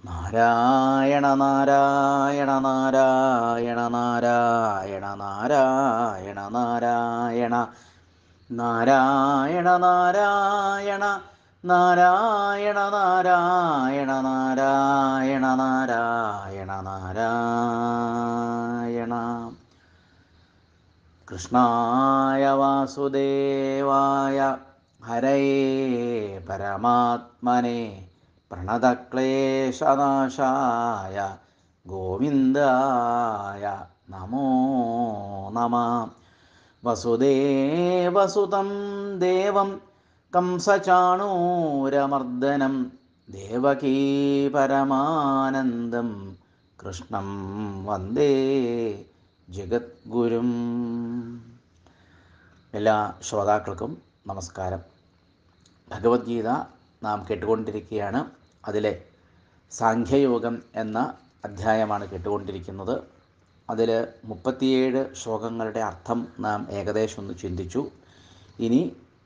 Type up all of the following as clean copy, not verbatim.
നാരായണ നാരായണ നാരായണ നാരായണ നാരായണ നാരായണ നാരായണ നാരായണ നാരായണ നാരായണ നാരായണ നാരായണ നാരായണ. കൃഷ്ണായ വാസുദേവായ ഹരയേ പരമാത്മനെ പ്രണതക്ലേശനാശായ ഗോവിന്ദായ നമോ നമഃ. വസുദേവസുതം ദേവം കംസചാണൂരമർദ്ദനം ദേവകീ പരമാനന്ദം കൃഷ്ണം വന്ദേ ജഗദ്ഗുരും. എല്ലാ ശ്രോതാക്കൾക്കും നമസ്കാരം. ഭഗവത്ഗീത നാം കേട്ടുകൊണ്ടിരിക്കുകയാണ്. അതിലെ സാഖ്യയോഗം എന്ന അധ്യായമാണ് കേട്ടുകൊണ്ടിരിക്കുന്നത്. അതിൽ 37 ശ്ലോകങ്ങളുടെ അർത്ഥം നാം ഏകദേശം ഒന്ന് ചിന്തിച്ചു. ഇനി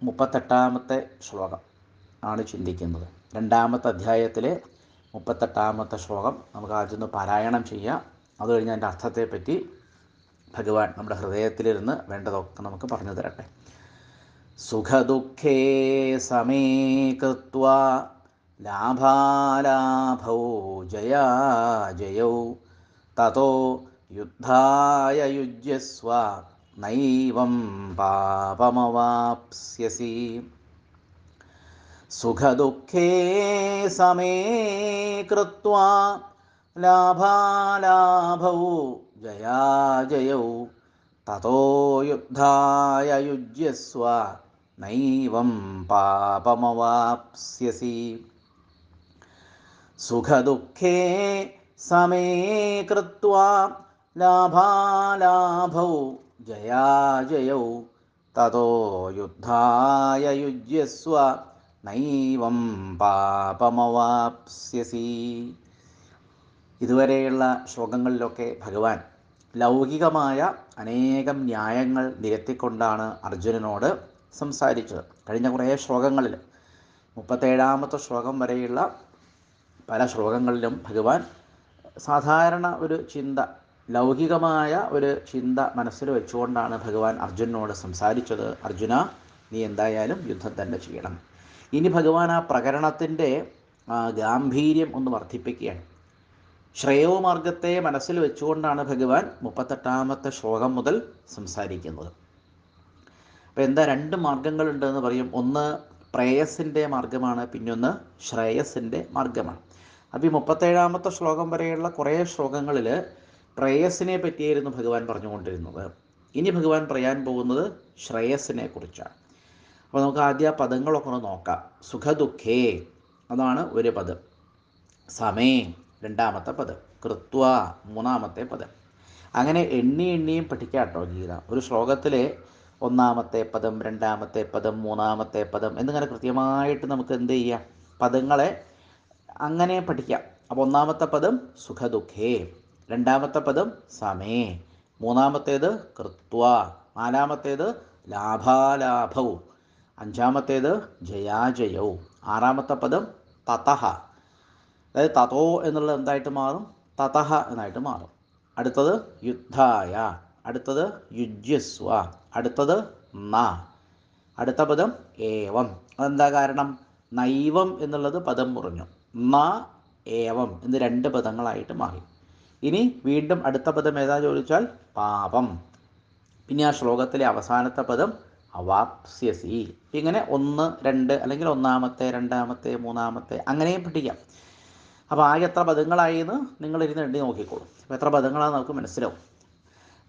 38-ാമത്തെ ശ്ലോകം ആണ് ചിന്തിക്കുന്നത്. രണ്ടാമത്തെ അധ്യായത്തിലെ 38-ാമത്തെ ശ്ലോകം നമുക്ക് ആദ്യം ഒന്ന് പാരായണം ചെയ്യാം. അത് കഴിഞ്ഞ് അതിൻ്റെ അർത്ഥത്തെപ്പറ്റി ഭഗവാൻ നമ്മുടെ ഹൃദയത്തിലിരുന്ന് വേണ്ടതൊക്കെ നമുക്ക് പറഞ്ഞു തരട്ടെ. സുഖദുഃഖേ സമേ കൃത്വാ ലാഭാലാഭൗ ജയാജയൗ തതോ യുദ്ധായ യുജ്യസ്വ നൈവം പാപമവാപ്സ്യസി. സുഖദുഃഖേ സമേ കൃത്വാ ലാഭാലാഭൗ ജയാജയൗ തതോ യുദ്ധായ യുജ്യസ്വ നൈവം പാപമവാപ്സ്യസി. സുഖദുഃഖേ സമേ കൃത്വാ ലാഭാലാഭൗ ജയാജയൗ തതോ യുദ്ധായ യുജ്യസ്വ നൈവം പാപമവാപ്സ്യസി. ഇതുവരെയുള്ള ശ്ലോകങ്ങളിലൊക്കെ ഭഗവാൻ ലൗകികമായ അനേകം ന്യായങ്ങൾ നിരത്തിക്കൊണ്ടാണ് അർജുനനോട് സംസാരിച്ചത്. കഴിഞ്ഞ കുറേ ശ്ലോകങ്ങളിൽ 37-ാമത്തെ ശ്ലോകം വരെയുള്ള പല ശ്ലോകങ്ങളിലും ഭഗവാൻ സാധാരണ ഒരു ചിന്ത, ലൗകികമായ ഒരു ചിന്ത മനസ്സിൽ വെച്ചുകൊണ്ടാണ് ഭഗവാൻ അർജുനനോട് സംസാരിച്ചത്. അർജുന, നീ എന്തായാലും യുദ്ധം തന്നെ ചെയ്യണം. ഇനി ഭഗവാൻ ആ പ്രകരണത്തിൻ്റെ ഗാംഭീര്യം ഒന്ന് വർദ്ധിപ്പിക്കുകയാണ്. ശ്രേയോമാർഗത്തെ മനസ്സിൽ വെച്ചുകൊണ്ടാണ് ഭഗവാൻ 38-ാമത്തെ ശ്ലോകം മുതൽ സംസാരിക്കുന്നത്. അപ്പോൾ എന്താ, 2 മാർഗങ്ങളുണ്ടെന്ന് പറയും. ഒന്ന് പ്രേയസിൻ്റെ മാർഗമാണ്, പിന്നൊന്ന് ശ്രേയസിൻ്റെ മാർഗമാണ്. അപ്പോൾ ഈ 37-ാമത്തെ ശ്ലോകം വരെയുള്ള കുറേ ശ്ലോകങ്ങളിൽ പ്രേയസിനെ പറ്റിയായിരുന്നു ഭഗവാൻ പറഞ്ഞുകൊണ്ടിരുന്നത്. ഇനി ഭഗവാൻ പറയാൻ പോകുന്നത് ശ്രേയസിനെ കുറിച്ചാണ്. അപ്പോൾ നമുക്ക് ആദ്യം ആ പദങ്ങളൊക്കെ ഒന്ന് നോക്കാം. സുഖദുഃഖേ അതാണ് ഒരു പദം, സമേ രണ്ടാമത്തെ പദം, കൃത്വ മൂന്നാമത്തെ പദം. അങ്ങനെ എണ്ണിയും പഠിക്കാം കേട്ടോ ഗീത. ഒരു ശ്ലോകത്തിലെ 1-ാമത്തെ പദം, 2-ാമത്തെ പദം, 3-ാമത്തെ പദം എന്നിങ്ങനെ കൃത്യമായിട്ട് നമുക്ക് എന്ത് ചെയ്യാം, പദങ്ങളെ അങ്ങനെ പഠിക്കാം. അപ്പോൾ 1-ാമത്തെ പദം സുഖദുഃഖേ, 2-ാമത്തെ പദം സമേ, 3-ാമത്തേത് കൃത്വ, 4-ാമത്തേത് ലാഭാലാഭൗ, 5-ാമത്തേത് ജയാജയൗ, 6-ാമത്തെ പദം തതഹ. അതായത് തതോ എന്നുള്ളത് എന്തായിട്ട് മാറും, തതഹ എന്നായിട്ട് മാറും. അടുത്തത് യുദ്ധായ, അടുത്തത് യുജ്യസ്വ, അടുത്തത് ന, അടുത്ത പദം ഏവം. അതെന്താ കാരണം, നൈവം എന്നുള്ളത് പദം മുറിഞ്ഞു, ന ഏവം എന്ന് 2 പദങ്ങളായിട്ട് മാറി. ഇനി വീണ്ടും അടുത്ത പദം ഏതാ ചോദിച്ചാൽ പാപം. പിന്നെ ആ ശ്ലോകത്തിലെ അവസാനത്തെ പദം അവാപ്സ്യസി. ഇങ്ങനെ 1, 2 അല്ലെങ്കിൽ 1-ാമത്തെ, 2-ാമത്തെ, 3-ാമത്തെ അങ്ങനെയും പഠിക്കാം. അപ്പോൾ ആകെ എത്ര പദങ്ങളായി എന്ന് നിങ്ങളിരുന്ന് എണ്ണി നോക്കിക്കോളൂ. അപ്പോൾ എത്ര പദങ്ങളാണെന്ന് നമുക്ക് മനസ്സിലാവും.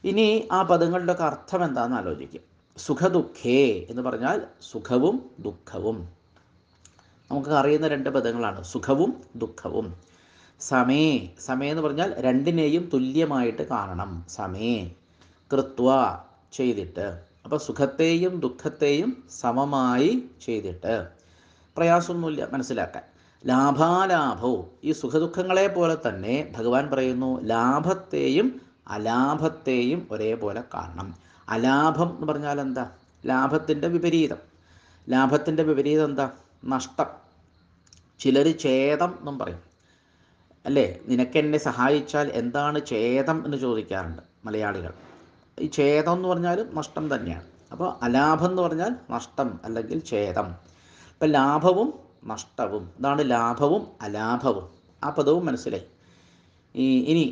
ഇനി ആ പദങ്ങളുടെയൊക്കെ അർത്ഥം എന്താണെന്ന് ആലോചിക്കും. സുഖദുഃഖേ എന്ന് പറഞ്ഞാൽ സുഖവും ദുഃഖവും. നമുക്ക് അറിയുന്ന 2 പദങ്ങളാണ്, സുഖവും ദുഃഖവും. സമേ, സമേ എന്ന് പറഞ്ഞാൽ രണ്ടിനെയും തുല്യമായിട്ട് കാണണം. സമേ, കൃത്വ ചെയ്തിട്ട്. അപ്പോൾ സുഖത്തെയും ദുഃഖത്തെയും സമമായി ചെയ്തിട്ട്. പ്രയാസമൊന്നുമില്ല മനസ്സിലാക്കാൻ. ലാഭാലാഭവും, ഈ സുഖദുഃഖങ്ങളെ പോലെ തന്നെ ഭഗവാൻ പറയുന്നു ലാഭത്തെയും അലാഭത്തെയും ഒരേപോലെ കാണണം. അലാഭം എന്ന് പറഞ്ഞാൽ എന്താ, ലാഭത്തിൻ്റെ വിപരീതം. ലാഭത്തിൻ്റെ വിപരീതം എന്താ, നഷ്ടം. ചിലർ ഛേദം എന്നും പറയും. അല്ലേ? നിനക്കെന്നെ സഹായിച്ചാൽ എന്താണ് ഛേദം എന്ന് ചോദിക്കാറുണ്ട് മലയാളികൾ. ഈ ഛേദം എന്ന് പറഞ്ഞാൽ നഷ്ടം തന്നെയാണ്. അപ്പോൾ അലാഭം എന്ന് പറഞ്ഞാൽ നഷ്ടം അല്ലെങ്കിൽ ഛേദം. ഇപ്പം ലാഭവും നഷ്ടവും, ഇതാണ് ലാഭവും അലാഭവും. ആ പദവും മനസ്സിലായി. ഇനി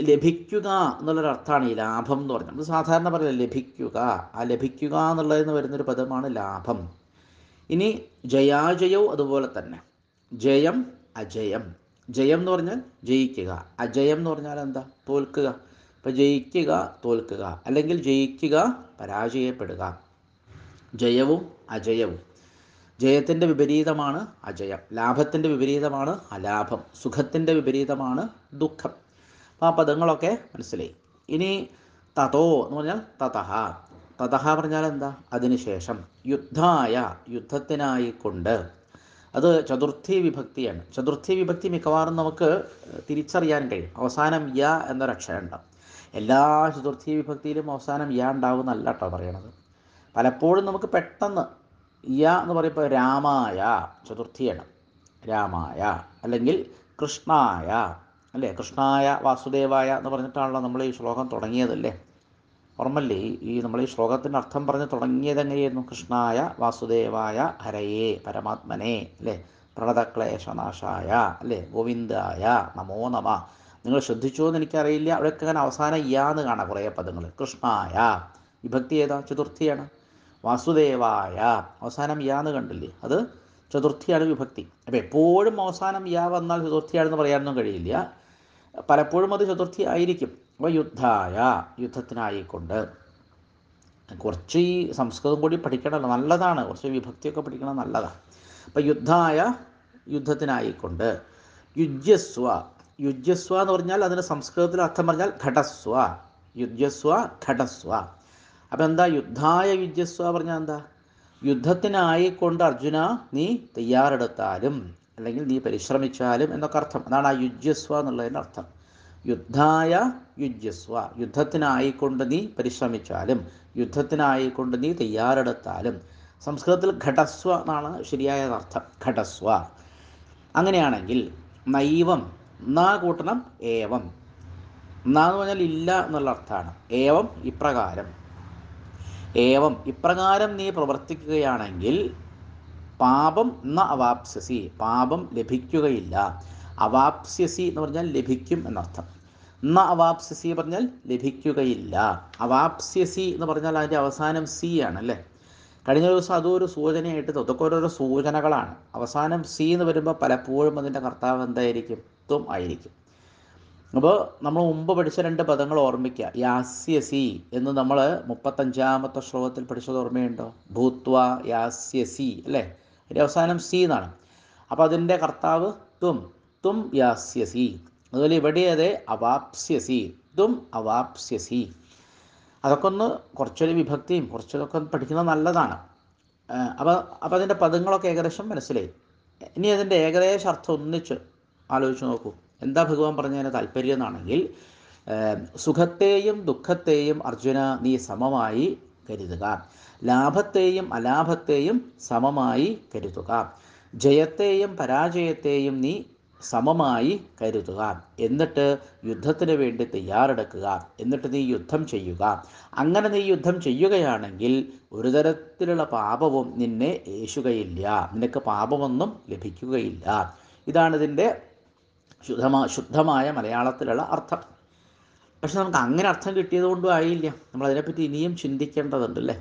ലഭിക്കുക എന്നുള്ളൊരർത്ഥമാണ് ഈ ലാഭം എന്ന് പറഞ്ഞാൽ. നമ്മൾ സാധാരണ പറയില്ല ലഭിക്കുക, ആ ലഭിക്കുക എന്നുള്ളതിൽ നിന്ന് വരുന്നൊരു പദമാണ് ലാഭം. ഇനി ജയാജയവും അതുപോലെ തന്നെ. ജയം അജയം. ജയം എന്ന് പറഞ്ഞാൽ ജയിക്കുക, അജയം എന്ന് പറഞ്ഞാൽ എന്താ? തോൽക്കുക. ഇപ്പം ജയിക്കുക തോൽക്കുക, അല്ലെങ്കിൽ ജയിക്കുക പരാജയപ്പെടുക. ജയവും അജയവും. ജയത്തിൻ്റെ വിപരീതമാണ് അജയം, ലാഭത്തിൻ്റെ വിപരീതമാണ് അലാഭം, സുഖത്തിൻ്റെ വിപരീതമാണ് ദുഃഖം. അപ്പോൾ ആ പദങ്ങളൊക്കെ മനസ്സിലായി. ഇനി തതോ എന്ന് പറഞ്ഞാൽ തതഹ. തതഹ പറഞ്ഞാൽ എന്താ? അതിനുശേഷം. യുദ്ധായ യുദ്ധത്തിനായിക്കൊണ്ട്. അത് ചതുർത്ഥി വിഭക്തിയാണ്. ചതുർത്ഥി വിഭക്തി മിക്കവാറും നമുക്ക് തിരിച്ചറിയാൻ കഴിയും. അവസാനം യ എന്നൊരക്ഷരം ഉണ്ടാവും. എല്ലാ ചതുർത്ഥി വിഭക്തിയിലും അവസാനം യ ഉണ്ടാവുന്നല്ല കേട്ടോ പറയണത്. പലപ്പോഴും നമുക്ക് പെട്ടെന്ന് യ എന്ന് പറയുമ്പോൾ രാമായ, ചതുർത്ഥിയാണ്, രാമായ, അല്ലെങ്കിൽ കൃഷ്ണായ, അല്ലേ? കൃഷ്ണായ വാസുദേവായ എന്ന് പറഞ്ഞിട്ടാണല്ലോ നമ്മൾ ഈ ശ്ലോകം തുടങ്ങിയതല്ലേ? ഓർമ്മല്ലേ? നമ്മൾ ഈ ശ്ലോകത്തിൻ്റെ അർത്ഥം പറഞ്ഞ് തുടങ്ങിയത് എങ്ങനെയായിരുന്നു? കൃഷ്ണായ വാസുദേവായ ഹരയേ പരമാത്മനെ, അല്ലേ? പ്രണതക്ലേശനാശായ, അല്ലേ? ഗോവിന്ദായ നമോ നമ. നിങ്ങൾ ശ്രദ്ധിച്ചോ എന്ന് എനിക്കറിയില്ല, അവിടെയൊക്കെ അങ്ങനെ അവസാനം യാന്ന് കാണാം കുറേ പദങ്ങൾ. കൃഷ്ണായ വിഭക്തി ഏതാ? ചതുർത്ഥിയാണ്. വാസുദേവായ അവസാനം യാന്ന് കണ്ടില്ലേ? അത് ചതുർത്ഥിയാണ് വിഭക്തി. അപ്പോൾ എപ്പോഴും അവസാനം യാ വന്നാൽ ചതുർത്ഥിയാണെന്ന് പറയാനൊന്നും കഴിയില്ല. പലപ്പോഴും അത് ചതുർത്ഥി ആയിരിക്കും. അപ്പോൾ യുദ്ധായ യുദ്ധത്തിനായിക്കൊണ്ട്. കുറച്ച് ഈ സംസ്കൃതം കൂടി പഠിക്കണമല്ലോ, നല്ലതാണ്. കുറച്ച് വിഭക്തിയൊക്കെ പഠിക്കണം, നല്ലതാണ്. അപ്പോൾ യുദ്ധായ യുദ്ധത്തിനായിക്കൊണ്ട്. യുജ്യസ്വ. യുജ്യസ്വ എന്ന് പറഞ്ഞാൽ അതിന് സംസ്കൃതത്തിൽ അർത്ഥം പറഞ്ഞാൽ ഘടസ്വ. യുജ്യസ്വ ഘടസ്വ. അപ്പം എന്താ യുദ്ധായ യുജ്യസ്വ പറഞ്ഞാൽ എന്താ? യുദ്ധത്തിനായിക്കൊണ്ട് അർജുന നീ തയ്യാറെടുത്താലും, അല്ലെങ്കിൽ നീ പരിശ്രമിച്ചാലും എന്നൊക്കെ അർത്ഥം. അതാണ് ആ യുജ്യസ്വ എന്നുള്ളതിൻ്റെ അർത്ഥം. യുദ്ധായ യുജ്യസ്വ, യുദ്ധത്തിനായിക്കൊണ്ട് നീ പരിശ്രമിച്ചാലും, യുദ്ധത്തിനായിക്കൊണ്ട് നീ തയ്യാറെടുത്താലും. സംസ്കൃതത്തിൽ ഘടസ്വ എന്നാണ് ശരിയായ അർത്ഥം, ഘടസ്വ. അങ്ങനെയാണെങ്കിൽ നൈവം, ന കൂട്ടണം ഏവം. ന എന്ന് പറഞ്ഞാൽ ഇല്ല എന്നുള്ള അർത്ഥമാണ്. ഏവം ഇപ്രകാരം. ഏവം ഇപ്രകാരം നീ പ്രവർത്തിക്കുകയാണെങ്കിൽ പാപം ന അവാപ്സ്യസി, പാപം ലഭിക്കുകയില്ല. അവാപ്സ്യസി എന്ന് പറഞ്ഞാൽ ലഭിക്കും എന്നർത്ഥം. ന അവാപ്സ്യസി പറഞ്ഞാൽ ലഭിക്കുകയില്ല. അവാപ്സ്യസി എന്ന് പറഞ്ഞാൽ അതിൻ്റെ അവസാനം സി ആണ്, അല്ലേ? കഴിഞ്ഞ ദിവസം അതൊരു സൂചനയായിട്ട്, ഇതൊക്കെ ഓരോരോ സൂചനകളാണ്. അവസാനം സി എന്ന് വരുമ്പോൾ പലപ്പോഴും അതിൻ്റെ കർത്താവ് എന്തായിരിക്കും? ത്വം ആയിരിക്കും. അപ്പോൾ നമ്മൾ മുമ്പ് പഠിച്ച രണ്ട് പദങ്ങൾ ഓർമ്മിക്കുക. യാസ്യസി എന്ന് നമ്മൾ 35-ാമത്തെ ശ്ലോകത്തിൽ പഠിച്ചത് ഓർമ്മയുണ്ടോ? ഭൂത്വ യാസ്യസി, അല്ലേ? അതിൻ്റെ അവസാനം സി എന്നാണ്. അപ്പോൾ അതിൻ്റെ കർത്താവ് ത്വം, ത്വം യാസ്യസി. അതുപോലെ ഇവിടെ അതെ അവാപ്സ്യസി, ത്വം അവാപ്സ്യസി. അതൊക്കെ ഒന്ന് കുറച്ചൊരു വിഭക്തിയും കുറച്ചൊക്കെ പഠിക്കുന്നത് നല്ലതാണ്. അപ്പോൾ അതിൻ്റെ പദങ്ങളൊക്കെ ഏകദേശം മനസ്സിലായി. ഇനി അതിൻ്റെ ഏകദേശ അർത്ഥം ഒന്നിച്ച് ആലോചിച്ച് നോക്കൂ. എന്താ ഭഗവാൻ പറഞ്ഞതിന് താല്പര്യം എന്നാണെങ്കിൽ, സുഖത്തെയും ദുഃഖത്തെയും അർജുന നീ സമമായി കരുതുക. ലാഭത്തെയും അലാഭത്തെയും സമമായി കരുതുക. ജയത്തെയും പരാജയത്തെയും നീ സമമായി കരുതുക. എന്നിട്ട് യുദ്ധത്തിന് വേണ്ടി തയ്യാറെടുക്കുക. എന്നിട്ട് നീ യുദ്ധം ചെയ്യുക. അങ്ങനെ നീ യുദ്ധം ചെയ്യുകയാണെങ്കിൽ ഒരു തരത്തിലുള്ള പാപവും നിന്നെ ഏശുകയില്ല, നിനക്ക് പാപമൊന്നും ലഭിക്കുകയില്ല. ഇതാണ് ഇതിൻ്റെ ശുദ്ധമായ മലയാളത്തിലുള്ള അർത്ഥം. പക്ഷെ നമുക്ക് അങ്ങനെ അർത്ഥം കിട്ടിയത് കൊണ്ടും ആയില്ല. നമ്മളതിനെപ്പറ്റി ഇനിയും ചിന്തിക്കേണ്ടതുണ്ട്, അല്ലേ?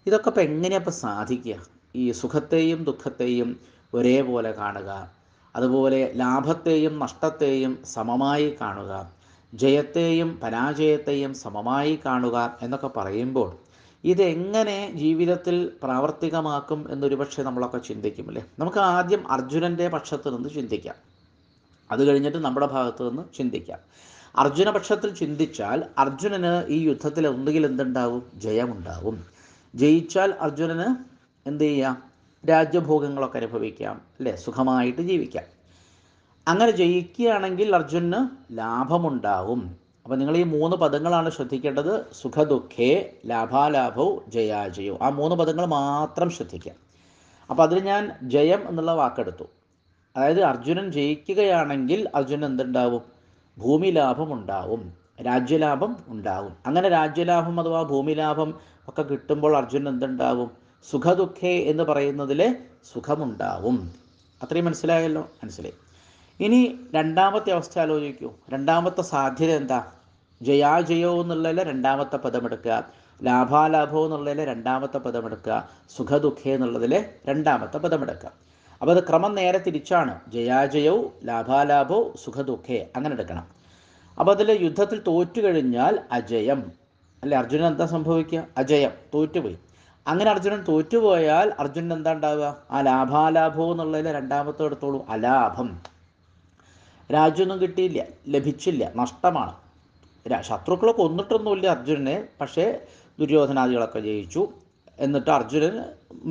ഇതൊക്കെ ഇപ്പോൾ എങ്ങനെയാണ് ഇപ്പോൾ സാധിക്കുക? ഈ സുഖത്തെയും ദുഃഖത്തെയും ഒരേപോലെ കാണുക, അതുപോലെ ലാഭത്തെയും നഷ്ടത്തെയും സമമായി കാണുക, ജയത്തെയും പരാജയത്തെയും സമമായി കാണുക എന്നൊക്കെ പറയുമ്പോൾ ഇതെങ്ങനെ ജീവിതത്തിൽ പ്രാവർത്തികമാക്കും എന്നൊരുപക്ഷെ നമ്മളൊക്കെ ചിന്തിക്കും, അല്ലേ? നമുക്ക് ആദ്യം അർജുനൻ്റെ പക്ഷത്ത് നിന്ന് ചിന്തിക്കാം, അത് കഴിഞ്ഞിട്ട് നമ്മുടെ ഭാഗത്ത് നിന്ന് ചിന്തിക്കാം. അർജുന പക്ഷത്തിൽ ചിന്തിച്ചാൽ അർജുനന് ഈ യുദ്ധത്തിൽ ഒന്നുകിൽ എന്തുണ്ടാവും? ജയമുണ്ടാവും. ജയിച്ചാൽ അർജുനന് എന്ത് ചെയ്യാം? രാജ്യഭോഗങ്ങളൊക്കെ അനുഭവിക്കാം, അല്ലേ? സുഖമായിട്ട് ജീവിക്കാം. അങ്ങനെ ജയിക്കുകയാണെങ്കിൽ അർജുനന് ലാഭമുണ്ടാവും. അപ്പോൾ നിങ്ങൾ ഈ 3 പദങ്ങളാണ് ശ്രദ്ധിക്കേണ്ടത്. സുഖദുഃഖേ ലാഭാലാഭോ ജയാജയോ, ആ 3 പദങ്ങൾ മാത്രം ശ്രദ്ധിക്കാം. അപ്പോൾ അതിൽ ഞാൻ ജയം എന്നുള്ള വാക്കെടുത്തു. അതായത് അർജുനൻ ജയിക്കുകയാണെങ്കിൽ അർജുനൻ എന്തുണ്ടാവും? ഭൂമി ലാഭം ഉണ്ടാവും, രാജ്യലാഭം ഉണ്ടാവും. അങ്ങനെ രാജ്യലാഭം അഥവാ ഭൂമിലാഭം ഒക്കെ കിട്ടുമ്പോൾ അർജുനൻ എന്തുണ്ടാവും? സുഖദുഃഖേ എന്ന് പറയുന്നതിൽ സുഖമുണ്ടാവും. അത്രയും മനസ്സിലായല്ലോ? മനസ്സിലായി. ഇനി രണ്ടാമത്തെ അവസ്ഥ ആലോചിക്കൂ. രണ്ടാമത്തെ സാധ്യത എന്താ? ജയാജയോ എന്നുള്ളതിൽ രണ്ടാമത്തെ പദമെടുക്കുക, ലാഭാലാഭോ എന്നുള്ളതിൽ രണ്ടാമത്തെ പദമെടുക്കുക, സുഖദുഃഖേ എന്നുള്ളതിൽ രണ്ടാമത്തെ പദമെടുക്കുക. അപ്പോൾ അത് ക്രമം നേരെ തിരിച്ചാണ്. ജയാജയൗ ലാഭാലാഭോ സുഖദുഃഖേ അങ്ങനെ എടുക്കണം. അപ്പോൾ അതിൽ യുദ്ധത്തിൽ തോറ്റു കഴിഞ്ഞാൽ അജയം അല്ലെ? അർജുനൻ എന്താ സംഭവിക്കുക? അജയം, തോറ്റുപോയി. അങ്ങനെ അർജുനൻ തോറ്റുപോയാൽ അർജുനൻ എന്താ ഉണ്ടാവുക? ആ ലാഭാലാഭോ എന്നുള്ളതിൽ രണ്ടാമത്തെ എടുത്തോളൂ, അലാഭം. രാജ്യമൊന്നും കിട്ടിയില്ല, ലഭിച്ചില്ല, നഷ്ടമാണ്. ശത്രുക്കളെ കൊന്നിട്ടൊന്നുമില്ല അർജുനനെ, പക്ഷേ ദുര്യോധനാദികളൊക്കെ ജയിച്ചു. എന്നിട്ട് അർജുനൻ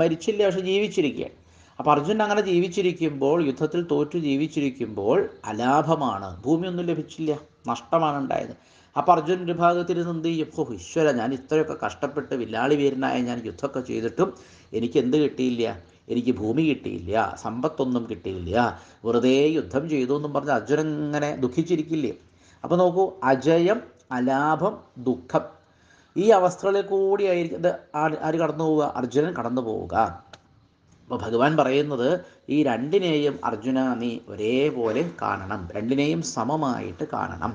മരിച്ചില്ല, പക്ഷെ ജീവിച്ചിരിക്കുകയാണ്. അപ്പോൾ അർജുനൻ അങ്ങനെ ജീവിച്ചിരിക്കുമ്പോൾ, യുദ്ധത്തിൽ തോറ്റു ജീവിച്ചിരിക്കുമ്പോൾ അലാഭമാണ്, ഭൂമിയൊന്നും ലഭിച്ചില്ല, നഷ്ടമാണ് ഉണ്ടായത്. അപ്പോൾ അർജുനൻ ഒരു ഭാഗത്തിരുന്ന് എന്ത് ചെയ്യും? ഓ ഈശ്വര, ഞാൻ ഇത്രയൊക്കെ കഷ്ടപ്പെട്ട് വില്ലാളി വീരനായ ഞാൻ യുദ്ധമൊക്കെ ചെയ്തിട്ടും എനിക്ക് എന്ത് കിട്ടിയില്ല? എനിക്ക് ഭൂമി കിട്ടിയില്ല, സമ്പത്തൊന്നും കിട്ടിയില്ല, വെറുതെ യുദ്ധം ചെയ്തു എന്നും പറഞ്ഞ് അർജുനൻ ഇങ്ങനെ ദുഃഖിച്ചിരിക്കില്ലേ? അപ്പോൾ നോക്കൂ, അജയം, അലാഭം, ദുഃഖം, ഈ അവസ്ഥകളിൽ കൂടിയായിരിക്കും ഇത് ആര് കടന്നു പോവുക? അർജുനൻ കടന്നു പോവുക. അപ്പോൾ ഭഗവാൻ പറയുന്നത് ഈ രണ്ടിനെയും അർജുന നീ ഒരേപോലെ കാണണം, രണ്ടിനെയും സമമായിട്ട് കാണണം.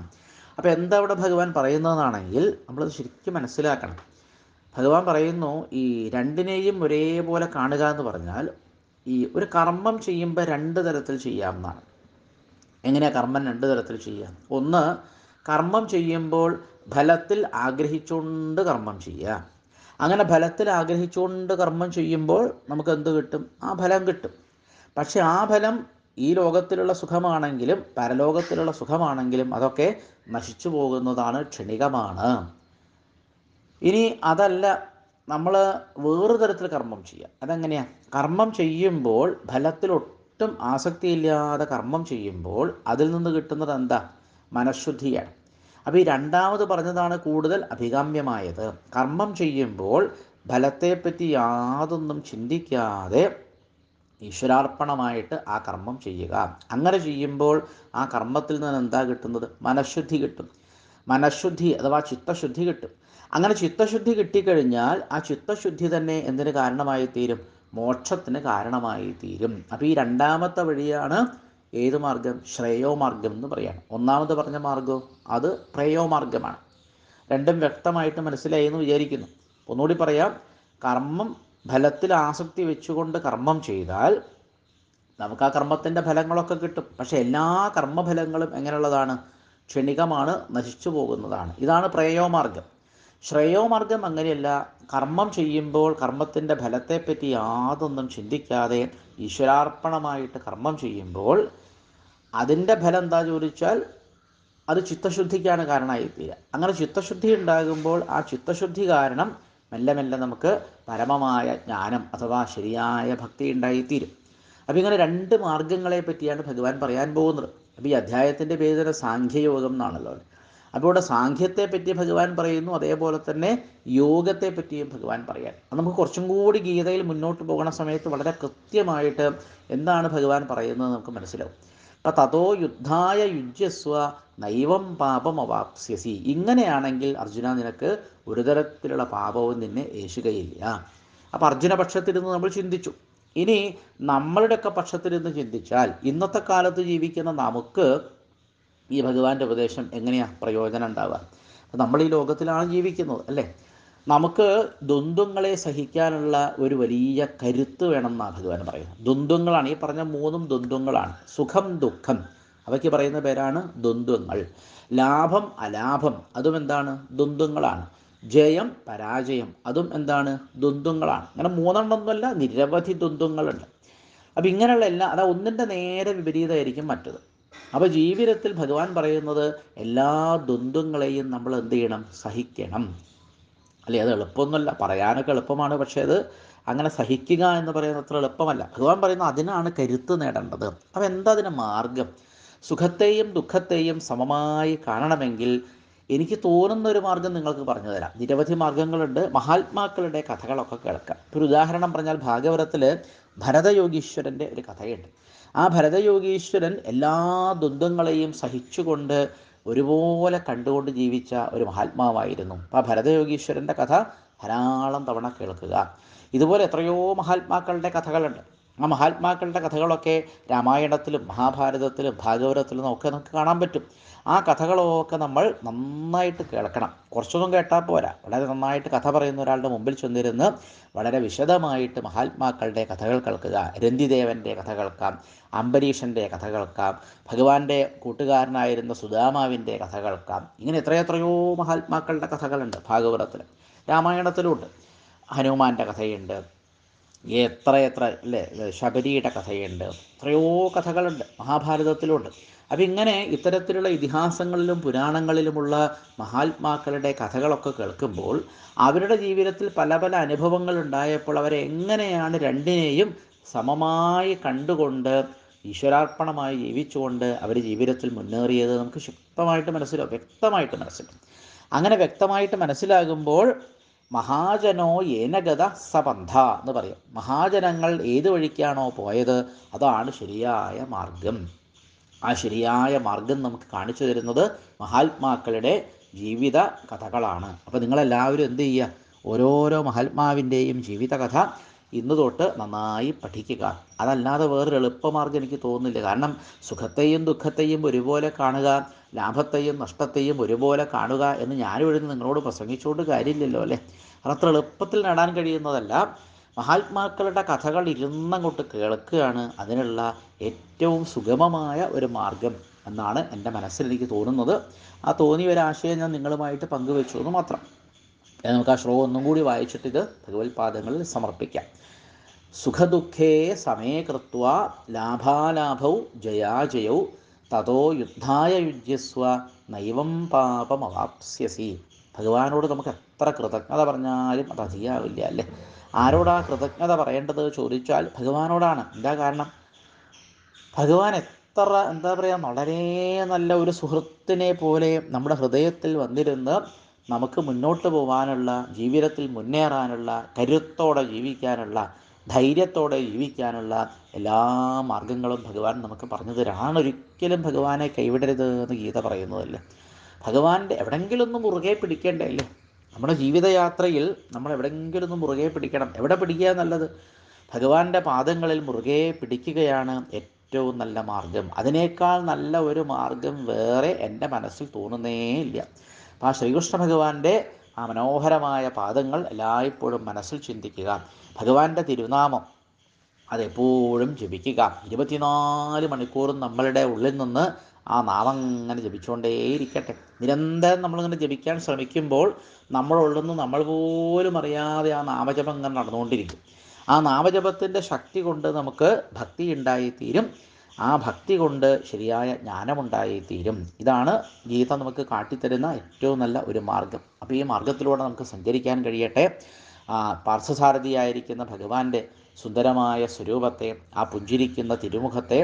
അപ്പോൾ എന്താ ഇവിടെ ഭഗവാൻ പറയുന്നതെന്നാണെങ്കിൽ നമ്മളത് ശരിക്കും മനസ്സിലാക്കണം. ഭഗവാൻ പറയുന്നു ഈ രണ്ടിനെയും ഒരേപോലെ കാണുക എന്ന് പറഞ്ഞാൽ ഈ ഒരു കർമ്മം ചെയ്യുമ്പോൾ രണ്ട് തരത്തിൽ ചെയ്യാമെന്നാണ്. എങ്ങനെയാണ് കർമ്മം രണ്ട് തരത്തിൽ ചെയ്യാം? ഒന്ന്, കർമ്മം ചെയ്യുമ്പോൾ ഫലത്തിൽ ആഗ്രഹിച്ചുകൊണ്ട് കർമ്മം ചെയ്യുക. അങ്ങനെ ഫലത്തിൽ ആഗ്രഹിച്ചുകൊണ്ട് കർമ്മം ചെയ്യുമ്പോൾ നമുക്ക് എന്ത് കിട്ടും? ആ ഫലം കിട്ടും. പക്ഷെ ആ ഫലം ഈ ലോകത്തിലുള്ള സുഖമാണെങ്കിലും പരലോകത്തിലുള്ള സുഖമാണെങ്കിലും അതൊക്കെ നശിച്ചു പോകുന്നതാണ്, ക്ഷണികമാണ്. ഇനി അതല്ല, നമ്മൾ വേറൊരു തരത്തിൽ കർമ്മം ചെയ്യുക. അതെങ്ങനെയാണ്? കർമ്മം ചെയ്യുമ്പോൾ ഫലത്തിൽ ഒട്ടും ആസക്തിയില്ലാതെ കർമ്മം ചെയ്യുമ്പോൾ അതിൽ നിന്ന് കിട്ടുന്നത് എന്താ? മനഃശുദ്ധിയാണ്. അപ്പോൾ ഈ രണ്ടാമത് പറഞ്ഞതാണ് കൂടുതൽ അഭികാമ്യമായത്. കർമ്മം ചെയ്യുമ്പോൾ ഫലത്തെപ്പറ്റി യാതൊന്നും ചിന്തിക്കാതെ ഈശ്വരാർപ്പണമായിട്ട് ആ കർമ്മം ചെയ്യുക. അങ്ങനെ ചെയ്യുമ്പോൾ ആ കർമ്മത്തിൽ നിന്ന് എന്താ കിട്ടുന്നത്? മനഃശുദ്ധി കിട്ടും. മനഃശുദ്ധി അഥവാ ചിത്തശുദ്ധി കിട്ടും. അങ്ങനെ ചിത്തശുദ്ധി കിട്ടിക്കഴിഞ്ഞാൽ ആ ചിത്തശുദ്ധി തന്നെ എന്തിന് കാരണമായി തീരും? മോക്ഷത്തിന് കാരണമായി തീരും. അപ്പോൾ ഈ രണ്ടാമത്തെ വഴിയാണ് ഏത് മാർഗം? ശ്രേയോ മാർഗം എന്ന് പറയാണ്. ഒന്നാമത് പറഞ്ഞ മാർഗം അത് പ്രേയോ മാർഗമാണ്. രണ്ടും വ്യക്തമായിട്ട് മനസ്സിലായി എന്ന് വിചാരിക്കുന്നു. ഒന്നുകൂടി പറയാം. കർമ്മം ഫലത്തിൽ ആസക്തി വെച്ചുകൊണ്ട് കർമ്മം ചെയ്താൽ നമുക്ക് ആ കർമ്മത്തിൻ്റെ ഫലങ്ങളൊക്കെ കിട്ടും. പക്ഷെ എല്ലാ കർമ്മഫലങ്ങളും എങ്ങനെയുള്ളതാണ്? ക്ഷണികമാണ്, നശിച്ചു പോകുന്നതാണ്. ഇതാണ് പ്രേയോമാർഗം. ശ്രേയോമാർഗം അങ്ങനെയല്ല. കർമ്മം ചെയ്യുമ്പോൾ കർമ്മത്തിൻ്റെ ഫലത്തെപ്പറ്റി യാതൊന്നും ചിന്തിക്കാതെ ഈശ്വരാർപ്പണമായിട്ട് കർമ്മം ചെയ്യുമ്പോൾ അതിൻ്റെ ഫലം എന്താ ചോദിച്ചാൽ അത് ചിത്തശുദ്ധിക്കാണ് കാരണമായി തീരുക. അങ്ങനെ ചിത്തശുദ്ധി ഉണ്ടാകുമ്പോൾ ആ ചിത്തശുദ്ധി കാരണം മെല്ലെ മെല്ലെ നമുക്ക് പരമമായ ജ്ഞാനം അഥവാ ശരിയായ ഭക്തി ഉണ്ടായിത്തീരും. അപ്പോൾ ഇങ്ങനെ രണ്ട് മാർഗങ്ങളെ പറ്റിയാണ് ഭഗവാൻ പറയാൻ പോകുന്നത്. അപ്പോൾ ഈ അധ്യായത്തിൻ്റെ പേര് തന്നെ സാഖ്യയോഗം എന്നാണല്ലോ. അപ്പോൾ ഇവിടെ സാഖ്യത്തെ പറ്റി ഭഗവാൻ പറയുന്നു, അതേപോലെ തന്നെ യോഗത്തെ പറ്റിയും ഭഗവാൻ പറയാൻ. അത് നമുക്ക് കുറച്ചും കൂടി ഗീതയിൽ മുന്നോട്ട് പോകുന്ന സമയത്ത് വളരെ കൃത്യമായിട്ട് എന്താണ് ഭഗവാൻ പറയുന്നത് നമുക്ക് മനസ്സിലാവും. അപ്പം തതോ യുദ്ധായ യുജ്യസ്വ നൈവം പാപം അവാപ്സ്യസി. ഇങ്ങനെയാണെങ്കിൽ അർജുന, നിനക്ക് ഒരു തരത്തിലുള്ള പാപവും നിന്നെ ഏശുകയില്ല. അപ്പം അർജുന പക്ഷത്തിരുന്ന് നമ്മൾ ചിന്തിച്ചു. ഇനി നമ്മളുടെയൊക്കെ പക്ഷത്തിരുന്ന് ചിന്തിച്ചാൽ ഇന്നത്തെ കാലത്ത് ജീവിക്കുന്ന നമുക്ക് ഈ ഭഗവാന്റെ ഉപദേശം എങ്ങനെയാണ് പ്രയോജനം ഉണ്ടാവുക? അപ്പം നമ്മൾ ഈ ലോകത്തിലാണ് ജീവിക്കുന്നത് അല്ലേ? നമുക്ക് ദ്വന്ദ്വങ്ങളെ സഹിക്കാനുള്ള ഒരു വലിയ കരുത്ത് വേണമെന്നാണ് ഭഗവാൻ പറയുന്നത്. ദ്വന്ദ്വങ്ങളാണ് ഈ പറഞ്ഞ മൂന്നും ദ്വന്ദ്വങ്ങളാണ്. സുഖം ദുഃഖം അവയ്ക്ക് പറയുന്ന പേരാണ് ദ്വന്ദ്വങ്ങൾ. ലാഭം അലാഭം അതും എന്താണ്? ദ്വന്ദ്വങ്ങളാണ്. ജയം പരാജയം അതും എന്താണ്? ദ്വന്ദ്വങ്ങളാണ്. അങ്ങനെ മൂന്നെണ്ണമൊന്നുമല്ല, നിരവധി ദ്വന്ദ്വങ്ങളുണ്ട്. അപ്പം ഇങ്ങനെയുള്ള അതാ ഒന്നിൻ്റെ നേരെ വിപരീതമായിരിക്കും മറ്റത്. അപ്പോൾ ജീവിതത്തിൽ ഭഗവാൻ പറയുന്നത് എല്ലാ ദ്വന്ദ്വങ്ങളെയും നമ്മൾ എന്ത് ചെയ്യണം? സഹിക്കണം. അല്ലേ? അത് എളുപ്പമൊന്നുമല്ല, പറയാനൊക്കെ എളുപ്പമാണ്, പക്ഷേ അത് അങ്ങനെ സഹിക്കുക എന്ന് പറയുന്നത് അത്ര എളുപ്പമല്ല. ഭഗവാൻ പറയുന്നത് അതിനാണ് കരുത്ത് നേടേണ്ടത്. അപ്പോൾ എന്താ അതിന് മാർഗം? സുഖത്തെയും ദുഃഖത്തെയും സമമായി കാണണമെങ്കിൽ എനിക്ക് തോന്നുന്ന ഒരു മാർഗം നിങ്ങൾക്ക് പറഞ്ഞു തരാം. നിരവധി മാർഗങ്ങളുണ്ട്. മഹാത്മാക്കളുടെ കഥകളൊക്കെ കേൾക്കാം. ഒരു ഉദാഹരണം പറഞ്ഞാൽ ഭാഗവതത്തിൽ ഭരതയോഗീശ്വരൻ്റെ ഒരു കഥയുണ്ട്. ആ ഭരതയോഗീശ്വരൻ എല്ലാ ദ്വന്ദ്ങ്ങളെയും സഹിച്ചുകൊണ്ട് ഒരുപോലെ കണ്ടുകൊണ്ട് ജീവിച്ച ഒരു മഹാത്മാവായിരുന്നു. അപ്പോൾ ആ ഭരതയോഗീശ്വരൻ്റെ കഥ ധാരാളം തവണ കേൾക്കുക. ഇതുപോലെ എത്രയോ മഹാത്മാക്കളുടെ കഥകളുണ്ട്. ആ മഹാത്മാക്കളുടെ കഥകളൊക്കെ രാമായണത്തിലും മഹാഭാരതത്തിലും ഭാഗവതത്തിലും ഒക്കെ നമുക്ക് കാണാൻ പറ്റും. ആ കഥകളൊക്കെ നമ്മൾ നന്നായിട്ട് കേൾക്കണം. കുറച്ചൊന്നും കേട്ടാൽ പോരാ, വളരെ നന്നായിട്ട് കഥ പറയുന്ന ഒരാളുടെ മുമ്പിൽ ചെന്നിരുന്ന് വളരെ വിശദമായിട്ട് മഹാത്മാക്കളുടെ കഥകൾ കേൾക്കുക. രന്തിദേവൻ്റെ കഥ കേൾക്കാം, അംബരീഷൻ്റെ കഥ കേൾക്കാം, ഭഗവാന്റെ കൂട്ടുകാരനായിരുന്ന സുദാമാവിൻ്റെ കഥ കേൾക്കാം. ഇങ്ങനെ എത്രയെത്രയോ മഹാത്മാക്കളുടെ കഥകളുണ്ട് ഭാഗവതത്തിൽ, രാമായണത്തിലുമുണ്ട്. ഹനുമാൻ്റെ കഥയുണ്ട്, എത്ര അല്ലേ, ശബരിയുടെ കഥയുണ്ട്, എത്രയോ കഥകളുണ്ട് മഹാഭാരതത്തിലുണ്ട്. അപ്പം ഇങ്ങനെ ഇത്തരത്തിലുള്ള ഇതിഹാസങ്ങളിലും പുരാണങ്ങളിലുമുള്ള മഹാത്മാക്കളുടെ കഥകളൊക്കെ കേൾക്കുമ്പോൾ അവരുടെ ജീവിതത്തിൽ പല പല അനുഭവങ്ങൾ ഉണ്ടായപ്പോൾ അവരെങ്ങനെയാണ് രണ്ടിനെയും സമമായി കണ്ടുകൊണ്ട് ഈശ്വരാർപ്പണമായി ജീവിച്ചുകൊണ്ട് അവർ ജീവിതത്തിൽ മുന്നേറിയത് നമുക്ക് വ്യക്തമായിട്ട് മനസ്സിലാവും. അങ്ങനെ വ്യക്തമായിട്ട് മനസ്സിലാകുമ്പോൾ മഹാജനോ ഏനഗത സപന്ഥ എന്ന് പറയും. മഹാജനങ്ങൾ ഏത് വഴിക്കാണോ പോയത് അതാണ് ശരിയായ മാർഗം. ആ ശരിയായ മാർഗം നമുക്ക് കാണിച്ചു തരുന്നത് മഹാത്മാക്കളുടെ ജീവിത കഥകളാണ്. അപ്പോൾ നിങ്ങളെല്ലാവരും എന്ത് ചെയ്യുക, ഓരോരോ മഹാത്മാവിൻ്റെയും ജീവിത കഥ ഇന്ന് തൊട്ട് നന്നായി പഠിക്കുക. അതല്ലാതെ വേറൊരു എളുപ്പമാർഗ്ഗം എനിക്ക് തോന്നുന്നില്ല. കാരണം സുഖത്തെയും ദുഃഖത്തെയും ഒരുപോലെ കാണുക, ലാഭത്തെയും നഷ്ടത്തെയും ഒരുപോലെ കാണുക എന്ന് ഞാനും എഴുതി നിങ്ങളോട് പ്രസംഗിച്ചുകൊണ്ട് കാര്യമില്ലല്ലോ അല്ലേ. അതത്ര എളുപ്പത്തിൽ നേടാൻ കഴിയുന്നതല്ല. മഹാത്മാക്കളുടെ കഥകൾ ഇരുന്നങ്ങോട്ട് കേൾക്കുകയാണ് അതിനുള്ള ഏറ്റവും സുഗമമായ ഒരു മാർഗം എന്നാണ് എൻ്റെ മനസ്സിൽ എനിക്ക് തോന്നുന്നത്. ആ തോന്നിയ ഒരാശയം ഞാൻ നിങ്ങളുമായിട്ട് പങ്കുവെച്ചു എന്ന് മാത്രം. നമുക്ക് ആ ശ്ലോകം ഒന്നും കൂടി വായിച്ചിട്ട് ഇത് ഭഗവത്പാദങ്ങളിൽ സമർപ്പിക്കാം. സുഖദുഃഖേ സമേ കൃത്വാ ലാഭാലാഭൗ ജയാജയൗ തതോ യുദ്ധായ യുജ്യസ്വ നൈവം പാപമവാപ്സ്യസി. ഭഗവാനോട് നമുക്ക് എത്ര കൃതജ്ഞത പറഞ്ഞാലും അത് അധികമാവില്ല അല്ലേ. ആരോടാ കൃതജ്ഞത പറയേണ്ടത് ചോദിച്ചാൽ ഭഗവാനോടാണ്. എന്താ കാരണം? ഭഗവാൻ എന്താ പറയുക, വളരെ നല്ല ഒരു സുഹൃത്തിനെ പോലെ നമ്മുടെ ഹൃദയത്തിൽ വന്നിരുന്ന് നമുക്ക് മുന്നോട്ട് പോകാനുള്ള, ജീവിതത്തിൽ മുന്നേറാനുള്ള, കരുത്തോടെ ജീവിക്കാനുള്ള, ധൈര്യത്തോടെ ജീവിക്കാനുള്ള എല്ലാ മാർഗങ്ങളും ഭഗവാൻ നമുക്ക് പറഞ്ഞു തരാണ്. ഒരിക്കലും ഭഗവാനെ കൈവിടരുത് എന്ന് ഗീത പറയുന്നതല്ലേ. ഭഗവാന്റെ എവിടെയെങ്കിലും ഒന്ന് മുറുകെ പിടിക്കേണ്ടേ അല്ലേ. നമ്മുടെ ജീവിതയാത്രയിൽ നമ്മൾ എവിടെയെങ്കിലും ഒന്ന് മുറുകെ പിടിക്കണം. എവിടെ പിടിക്കുക നല്ലത്? ഭഗവാന്റെ പാദങ്ങളിൽ മുറുകെ പിടിക്കുകയാണ് ഏറ്റവും നല്ല മാർഗം. അതിനേക്കാൾ നല്ല ഒരു മാർഗം വേറെ എൻ്റെ മനസ്സിൽ തോന്നുന്നേ ഇല്ല. അപ്പം ആ ശ്രീകൃഷ്ണ ഭഗവാന്റെ ആ മനോഹരമായ പാദങ്ങൾ എല്ലായ്പ്പോഴും മനസ്സിൽ ചിന്തിക്കുക. ഭഗവാന്റെ തിരുനാമം അതെപ്പോഴും ജപിക്കുക. 24 മണിക്കൂറും നമ്മളുടെ ഉള്ളിൽ നിന്ന് ആ നാമം ഇങ്ങനെ ജപിച്ചുകൊണ്ടേയിരിക്കട്ടെ. നിരന്തരം നമ്മളിങ്ങനെ ജപിക്കാൻ ശ്രമിക്കുമ്പോൾ നമ്മളുള്ളിൽ നിന്ന് നമ്മൾ പോലും അറിയാതെ ആ നാമജപം ഇങ്ങനെ നടന്നുകൊണ്ടിരിക്കും. ആ നാമജപത്തിൻ്റെ ശക്തി കൊണ്ട് നമുക്ക് ഭക്തി ഉണ്ടായിത്തീരും. ആ ഭക്തി കൊണ്ട് ശരിയായ ജ്ഞാനമുണ്ടായിത്തീരും. ഇതാണ് ഗീത നമുക്ക് കാട്ടിത്തരുന്ന ഏറ്റവും നല്ല ഒരു മാർഗം. അപ്പോൾ ഈ മാർഗത്തിലൂടെ നമുക്ക് സഞ്ചരിക്കാൻ കഴിയട്ടെ. പാർത്ഥസാരഥിയായിരിക്കുന്ന ഭഗവാന്റെ സുന്ദരമായ സ്വരൂപത്തെ, ആ പുഞ്ചിരിക്കുന്ന തിരുമുഖത്തെ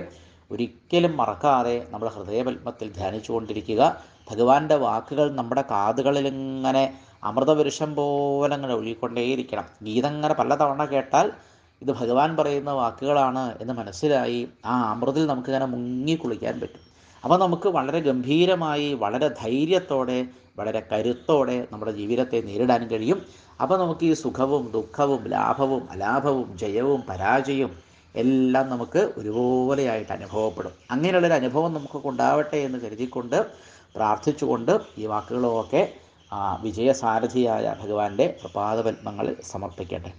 ഒരിക്കലും മറക്കാതെ നമ്മൾ ഹൃദയപത്മത്തിൽ ധ്യാനിച്ചുകൊണ്ടിരിക്കുക. ഭഗവാന്റെ വാക്കുകൾ നമ്മുടെ കാതുകളിലിങ്ങനെ അമൃതവൃഷം പോലെ അങ്ങനെ ഒഴുകിക്കൊണ്ടേയിരിക്കണം. ഗീത ഇങ്ങനെ പലതവണ കേട്ടാൽ ഇത് ഭഗവാൻ പറയുന്ന വാക്കുകളാണ് എന്ന് മനസ്സിലായി ആ അമൃതിൽ നമുക്കിങ്ങനെ മുങ്ങി കുളിക്കാൻ പറ്റും. അപ്പോൾ നമുക്ക് വളരെ ഗംഭീരമായി, വളരെ ധൈര്യത്തോടെ, വളരെ കരുത്തോടെ നമ്മുടെ ജീവിതത്തെ നേരിടാൻ കഴിയും. അപ്പോൾ നമുക്ക് ഈ സുഖവും ദുഃഖവും ലാഭവും അലാഭവും ജയവും പരാജയവും എല്ലാം നമുക്ക് ഒരുപോലെയായിട്ട് അനുഭവപ്പെടും. അങ്ങനെയുള്ളൊരു അനുഭവം നമുക്കൊക്കെ ഉണ്ടാവട്ടെ എന്ന് കരുതിക്കൊണ്ട് പ്രാർത്ഥിച്ചുകൊണ്ട് ഈ വാക്കുകളൊക്കെ വിജയസാരഥിയായ ഭഗവാന്റെ പ്രപാദപത്മങ്ങളിൽ സമർപ്പിക്കട്ടെ.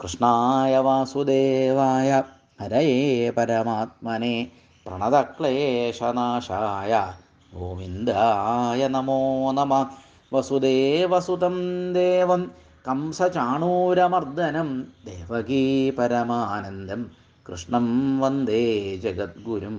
കൃഷ്ണായ വാസുദേവായ ഹരയേ പരമാത്മനെ പ്രണതക്ലേശനാശായ ഗോവിന്ദായ നമോ നമഃ. വസുദേവസുതം ദേവം കംസചാണൂരമർദ്ദനം ദേവകീ പരമാനന്ദം കൃഷ്ണം വന്ദേ ജഗദ്ഗുരും.